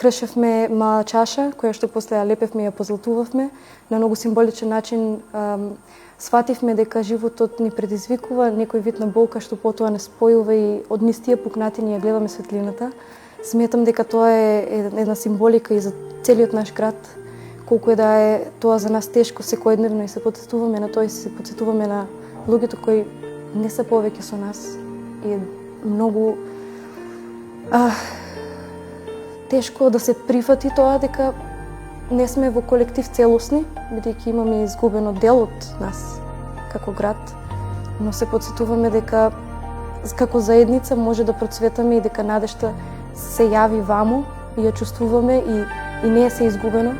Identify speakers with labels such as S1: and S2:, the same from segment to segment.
S1: кршевме мала чаша, која што после ја лепевме и ја позлатувавме. На многу символичен начин свативме дека животот ни предизвикува некој вид на болка што потоа не спојува и од низ тие пукнатини ја гледаме светлината. Сметам дека тоа е една символика и за целиот наш град, колку е да е тоа за нас тешко секојдневно и се потсетуваме на тоа и се потсетуваме на луѓето кои не се повеќе со нас. И е многу тешко да се прифати тоа дека не сме во колектив целосни, бидејќи имаме изгубено дел од нас како град, но се потсетуваме дека како заедница може да процветаме и дека надежта се јави ваму и ја чувствуваме и не е се изгубено.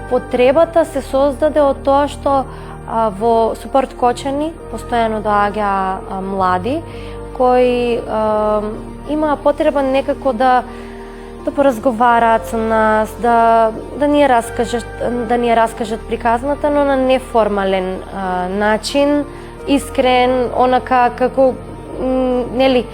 S2: Потребата се создаде од тоа што во Супорт Кочани постојано доаѓа млади кои имаа потреба некако да поразговараат со нас, да ни ја раскажат приказната, но на неформален начин, искрен, онака како нели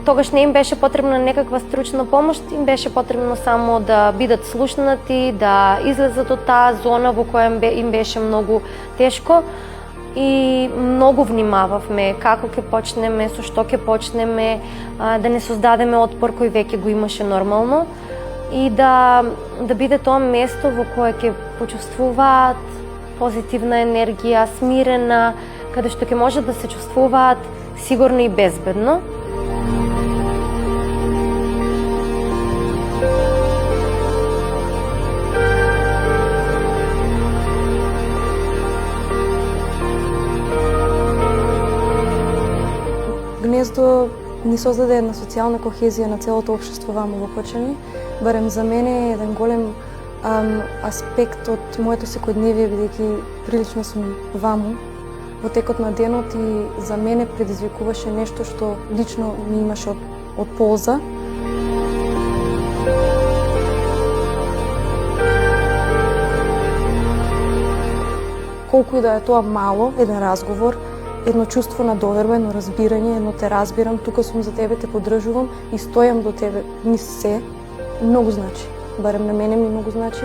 S2: тогаш не им беше потребна некаква стручна помош, им беше потребно само да бидат слушнати, да излезат од таа зона во која им беше многу тешко. И многу внимававме како ќе почнеме, со што ќе почнеме, да не создадеме отпор кој веќе го имаше нормално и да биде тоа место во кое ќе почувствуваат позитивна енергија, смирена, каде што ќе може да се чувствуваат сигурно и безбедно.
S1: Гнездо ни создаде една социјална кохезија на целото општество ваму во Кочани. Барем за мене е еден голем аспект од моето секојдневие, бидејќи прилично сум ваму во текот на денот и за мене предизвикуваше нешто што лично ми имаше од полза. Колку и да е тоа мало, еден разговор, едно чувство на доверба, едно разбирање, едно те разбирам, тука сум за тебе, те поддржувам и стојам до тебе, низ се, многу значи. Барем на мене ми многу значи.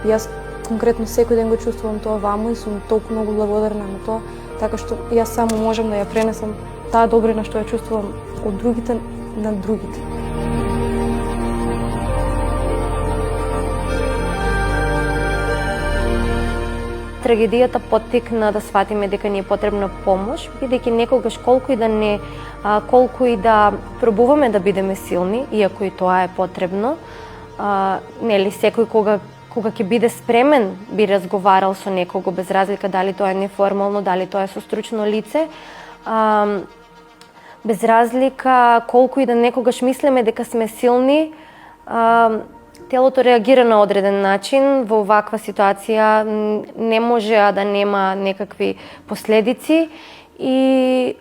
S1: И јас конкретно секој ден го чувствувам тоа ваму и сум толку многу благодарна на тоа, така што јас само можам да ја пренесам таа добрина што ја чувствувам од другите на другите.
S2: Трагедијата поттикна да сватиме дека ни е потребна помош, бидејќи некогаш колку и да пробуваме да бидеме силни, иако и тоа е потребно, нели секој кога ќе биде спремен би разговарал со некого без разлика дали тоа е неформално, дали тоа е со стручно лице, без разлика колку и да некогаш мислиме дека сме силни, телото реагира на одреден начин, во ваква ситуација не може да нема некакви последици и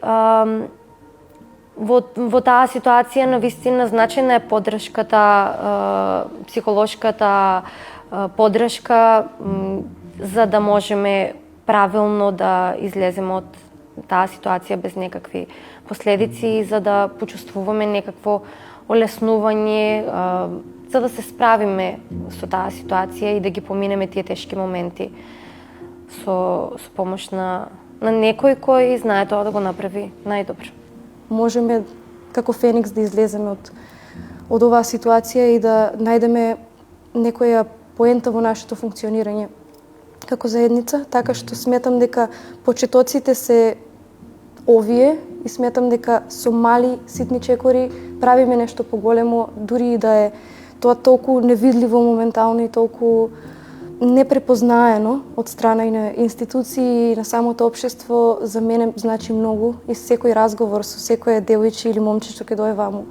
S2: во таа ситуација навистина значајна е поддршката, психолошката поддршка за да можеме правилно да излеземе од таа ситуација без некакви последици, за да почувствуваме некакво олеснување, за да се справиме со таа ситуација и да ги поминеме тие тешки моменти со помош на некој кој знае тоа да го направи најдобро.
S1: Можеме како феникс да излеземе од оваа ситуација и да најдеме некоја поента во нашето функционирање како заедница, така што сметам дека почетоците се овие и сметам дека со мали ситни чекори правиме нешто поголемо, дури и да е тоа толку невидливо моментално и толку непрепознаено од страна и на институции и на самото општество, за мене значи многу и секој разговор со секоја девојче или момче што ќе дое ваму